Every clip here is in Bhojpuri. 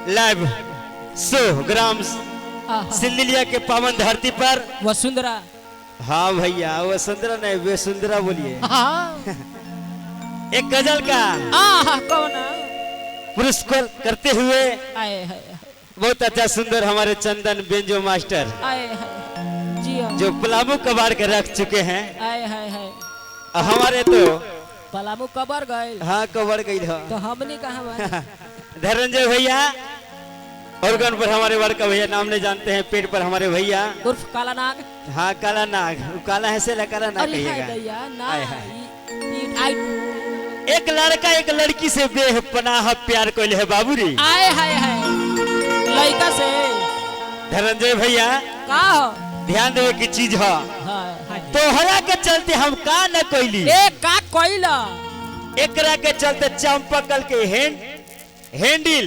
लाइव शो ग्राम सिंदलिया के पावन धरती पर वसुंधरा। हाँ भैया वसुंधरा नहीं वसुंधरा बोलिए। हाँ। एक गजल का कौन पुरस्कार करते हुए आए है बहुत अच्छा सुंदर हमारे चंदन बेंजो मास्टर आए है जी जो पलामू कबाड़ के रख चुके हैं। आए है हमारे तो पलामू कबर गए। हाँ कबाड़ गई तो हमने कहा धनंजय भैया ऑर्गन पर हमारे बड़का भैया नाम नहीं जानते हैं। पेट पर हमारे भैया उर्फ काला नाग। हाँ काला नाग काला है से काला नाग कहिएगा। एक लड़का एक लड़की से बेपनाह प्यार को है बाबू रे। आए हाय हाय लड़का से धनंजय भैया का ध्यान देवे की चीज है तोहरा के चलते हम का न कोइली का कोइला एकरा के चलते चंपकल के हैंडल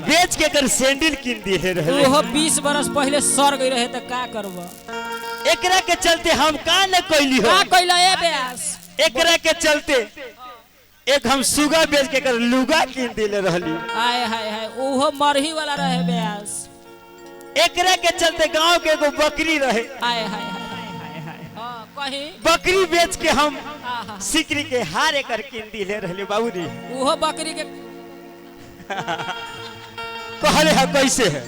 बेच के कर सैंडल किन दिए रहे। ओहो 20 बरस पहले सर गई रहे त का करबा। एकरा के चलते हम का न कोइली हो का कोइला ए ब्यास। एकरा के चलते एक हम सुगा बेच के कर लुगा किन दिले रहली। आए हाय हाय ओहो मरही वाला रहे ब्यास। एकरा के चलते गांव के एगो बकरी रहे। आए हाय हाय हां कहीं बकरी बेच के हम सिकरी के हारे कर किन दिले रहले बाबू रे। ओहो बकरी के कहले है कैसे है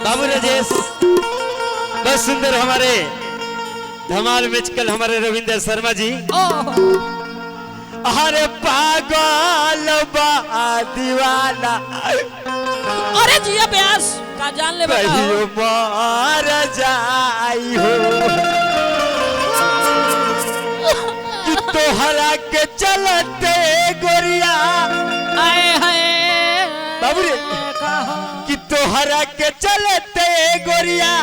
बाबू राजेश बहुत सुंदर हमारे धमाल म्यूजिकल हमारे रविंद्र शर्मा जी। अरे पागल बा दीवाना अरे जिया ब्यास का जान ले कहियो मार जाई हो कि तोहरा के चलते गोरिया। आए हाय बाबू रे कि तोहरा के चलते गोरिया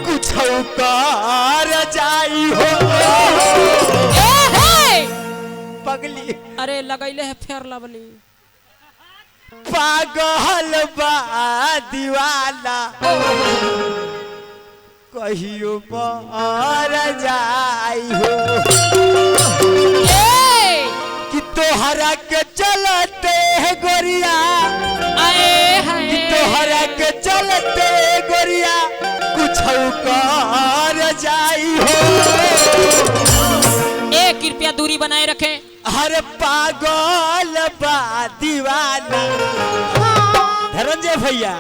कुछ कर जाई हो पगली। अरे लगैले है फेर लवली पागल बा दीवाना कहियो मार जाई हो कि तोहरा के चलते गोरिया। आए हाय कि तोहरा के चलते गोरिया कुछ कर जाई हो। कृपया दूरी बनाए रखें। अरे पागल बा दीवाना धनंजय भैया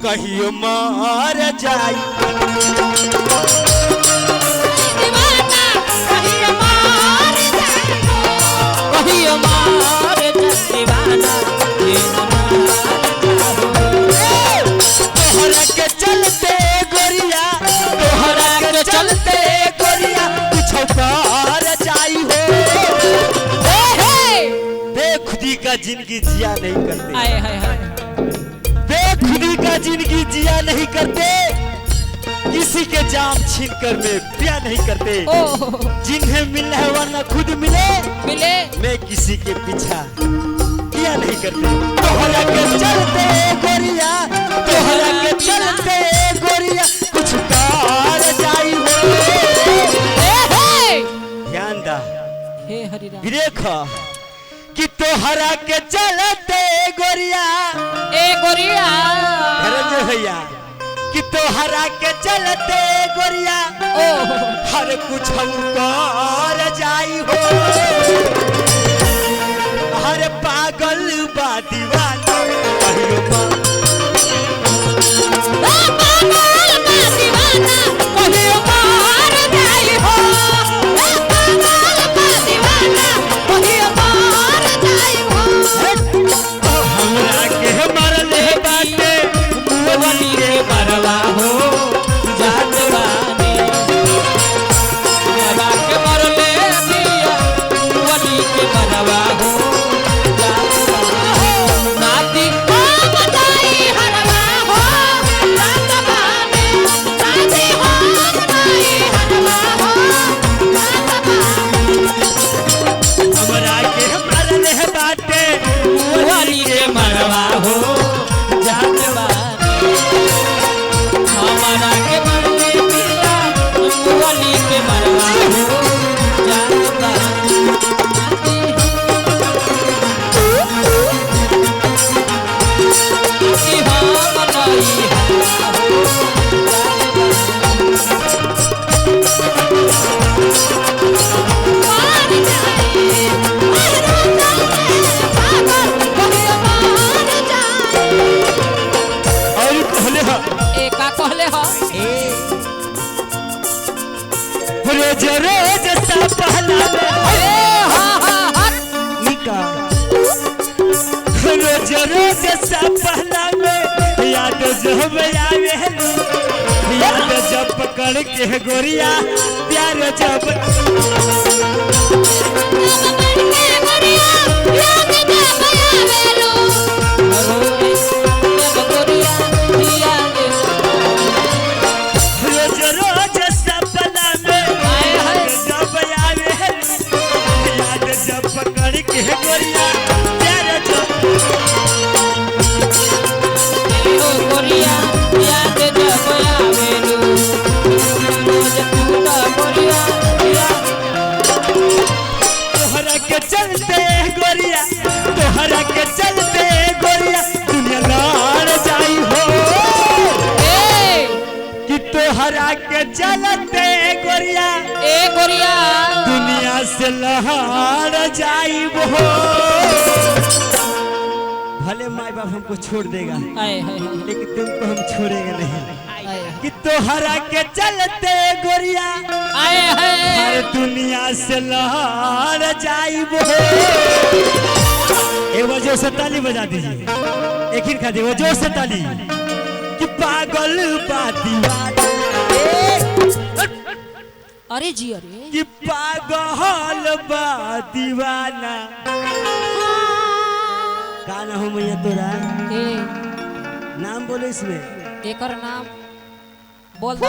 कहियो मार जाई दीवाना कहियो मार जाई कहियो मार दीवाना तोहरा के चलते गोरिया तोहरा के चलते गोरिया कुछ कर जाई हो। बेखुदी का जिंदगी जिया नहीं करते। आए हाय हाय बेखुदी का जिंदगी जिया नहीं करते किसी के जाम छीन कर में पिया नहीं करते। जिन्हें मिलना है वरना खुद मिले मिले मैं किसी के पीछा किया नहीं करते। तोहरा के चलते गोरिया तोहरा के चलते गोरिया कुछ कर जाई हो। ध्यान दा हे हरि राम देखो कि तोहरा के चलते गोरिया ए गोरिया धनंजय भैया कि तोहरा के चलते गोरिया हर कुछ कर जाई हो। हर पागल बा दीवाना कहियो पागल बा दीवाना कहियो मार जाई हो। पागल बा दीवाना कहियो मार जाई हो। हमरा के मरले बाटे मुवली के मरवा हो जात बानी बाबा के मरले दिया वली के मरवा हो जात बानी सपना में ई का रोज रोज सपना में याद जब आवे याद जब पकड़ के गोरिया प्यार जब रोज रोज सपना में जब आवे याद जब पकड़ के गोरिया प्यार जब गोरिया याद जब आवेलू तोहरा के चलते गोरिया तोहरा के चलते गोरिया दुनिया लड़ जाई हो कि तोहरा के चलते गोरिया ए गोरिया दुनिया से लड़ जाई हो भले माँ बाप हमको छोड़ देगा आए हाय लेकिन तुमको हम छोड़ेंगे नहीं आए कि तोहरा के चलते गोरिया आए हाय हर दुनिया से लड़ जाई वो एक बार जोर से ताली बजा दीजिए एक ही खाती वो जोर से ताली कि पागल बा दीवाना अरे जी अरे कि पागल बा दीवाना गाना हो मैया तोरा ए नाम बोले इसमें एकर नाम बोल दो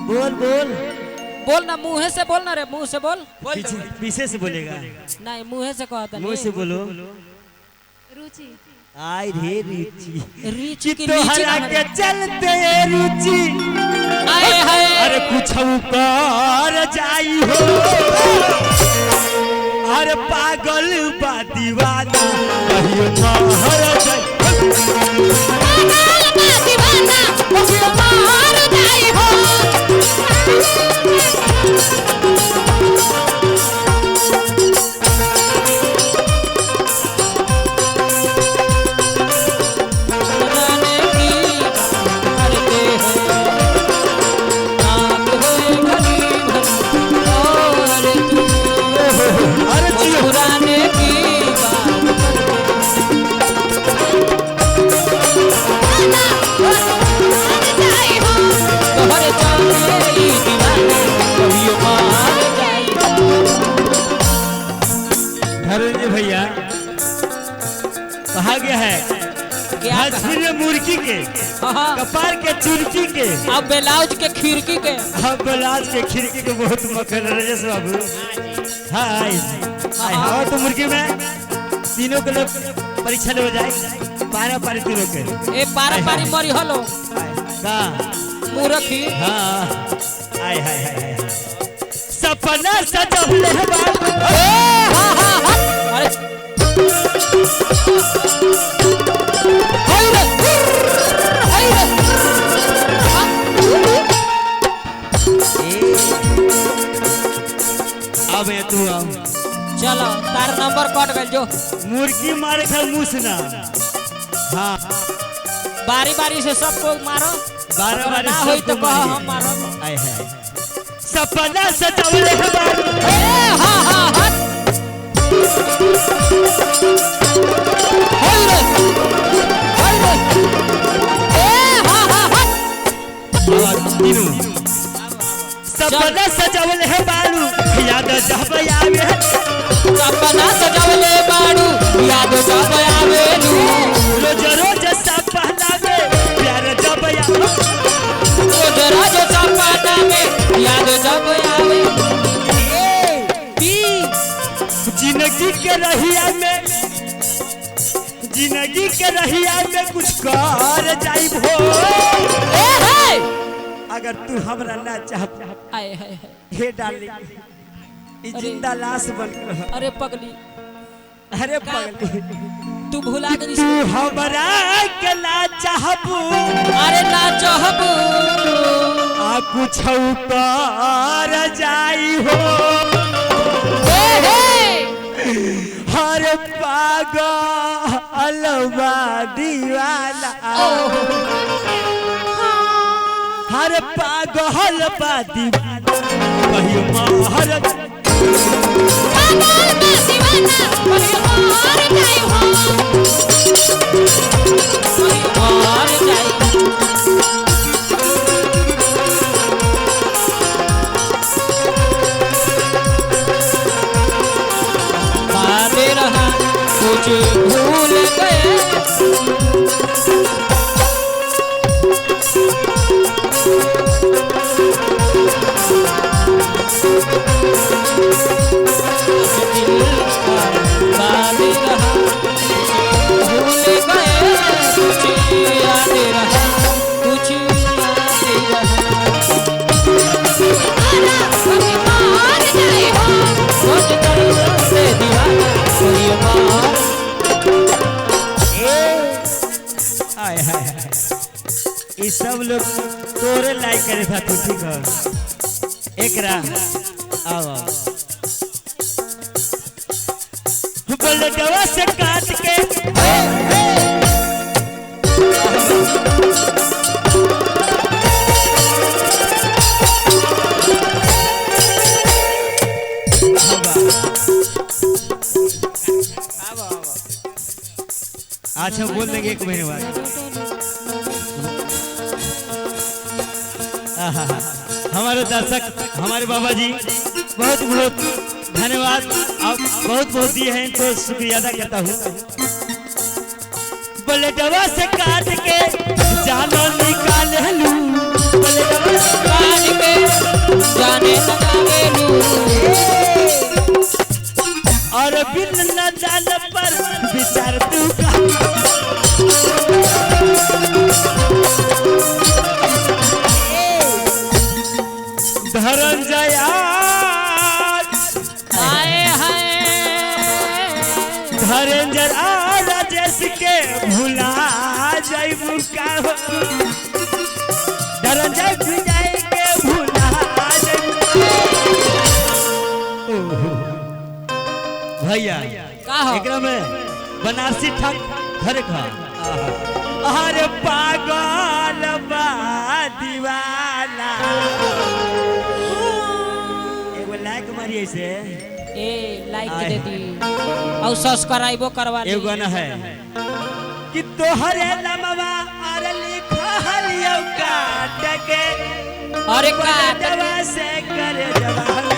बोल बोल बोल ना मुंह से बोल ना रे मुंह से बोल पीछे पीछे से बोलेगा नहीं मुंह से कहता मुंह से बोलो रुचि आई रे रुचि रीच की तोहरा के चलते रुचि आए हाय अरे कुछ कर जाई हो अरे पागल बा दीवाना कहियो मार जाई अरे जियो पुराने की तोहरे जाने ई दीवाने कहियो मार जाई धर्मेंद्र भैया कहा गया है क्या हंसी मुर्गी के हां कपार के चुरकी के अब ब्लाउज के खिड़की के हम बलाज के खिड़की के बहुत मक्खन राजेश बाबू हाय हाय हाँ तो मुर्गी में तीनों के लोग परीक्षा ले हो जाए पारा पारी तीनों के ए पारा पारी मरी हलो का मूर्खी हाँ हाय हाय हाय हाय सपना सजवले बाबू अरे हाय रे अब ये तू आओ चलो तार नंबर कट गल जो मुर्गी मारे खा मुसना हाँ बारी बारी से सबको मारो बारह बार ना होई तो कहो हम मारो आए है सपना सजवले बाबू हां हां हां हाय रे हां हां हां तीनों सपना सजवले है बालू याद जब आवे सपना सजवले बाड़ू याद जब आवेलू रोज रोज सपना में प्यार जब आवे रोज रोज सपना में याद जब आवे जिंदगी के रहिया में जिंदगी के रहिया में कुछ कर जाई भो ए हे अगर तू हमरा ना चाह आए हाय हे डाली ई जिंदा लाश बन के रह। अरे पगली अरे पगली तू भुला गई तू हमरा के ना चाहबू अरे ना चाहबू आ कुछ कर जाई हो हर पागल बा दीवाना हर पागल बा दीवाना कहियो मार पागल बा दीवाना कहियो मार जाई हो कहियो मार जाई बातें रहा कुछ भूल गए हाय हाय हाय ये सब लोग तोरे लाइक करे था तू ठीक है एकरा आओ बलडवा से काट के अच्छा बोल देंगे एक महीने बाद हमारे दर्शक हमारे बाबा जी बहुत बहुत धन्यवाद आप बहुत बहुत दिए हैं तो शुक्रिया अदा करता हूँ बलडवा से काट के जानो निकाल लूं बलडवा से काट के जाने लगा लू और बिन न डाल पर विचार तू का धनंजय आए हाय धनंजय राजेश के भुला जाइबू का धनंजय विजय के भुला जाइबू भैया का हो एकरा में बनारसी ठग घर का अरे पागल बा दीवाना एगो लाइक मारी ऐसे ए लाइक दे दी और सब्सक्राइबो करवा दी एगो ना है कि तोहरे लमवा अरे लिखा हलियो काट के अरे काट दवा से करे जवान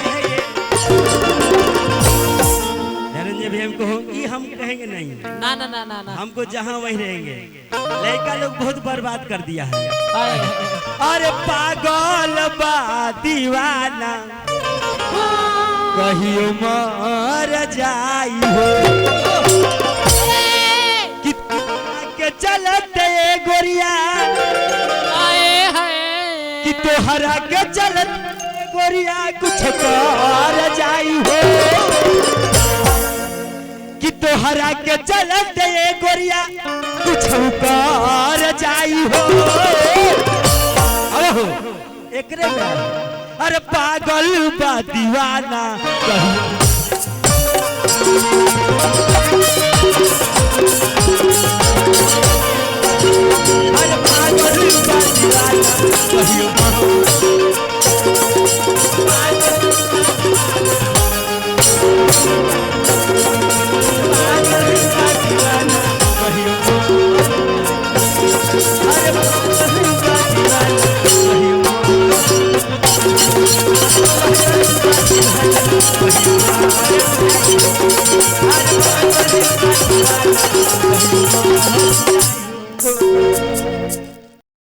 धनंजय भी हमको ये हम कहेंगे नहीं ना ना ना ना ना हमको जहाँ वहीं रहेंगे लड़का लोग बहुत बर्बाद कर दिया है आए अरे पागल बा दीवाना कहियो मर जाई हो कि के चलते गोरिया आए हाय कि तोहरा के चलते गोरिया कुछ कर जाई हो कि तोहरा के चलते गोरिया कुछ कर जाई हो अरे हो एकरे में अरे पागल बा दीवाना अरे पागल बा दीवाना कहियो Thank you.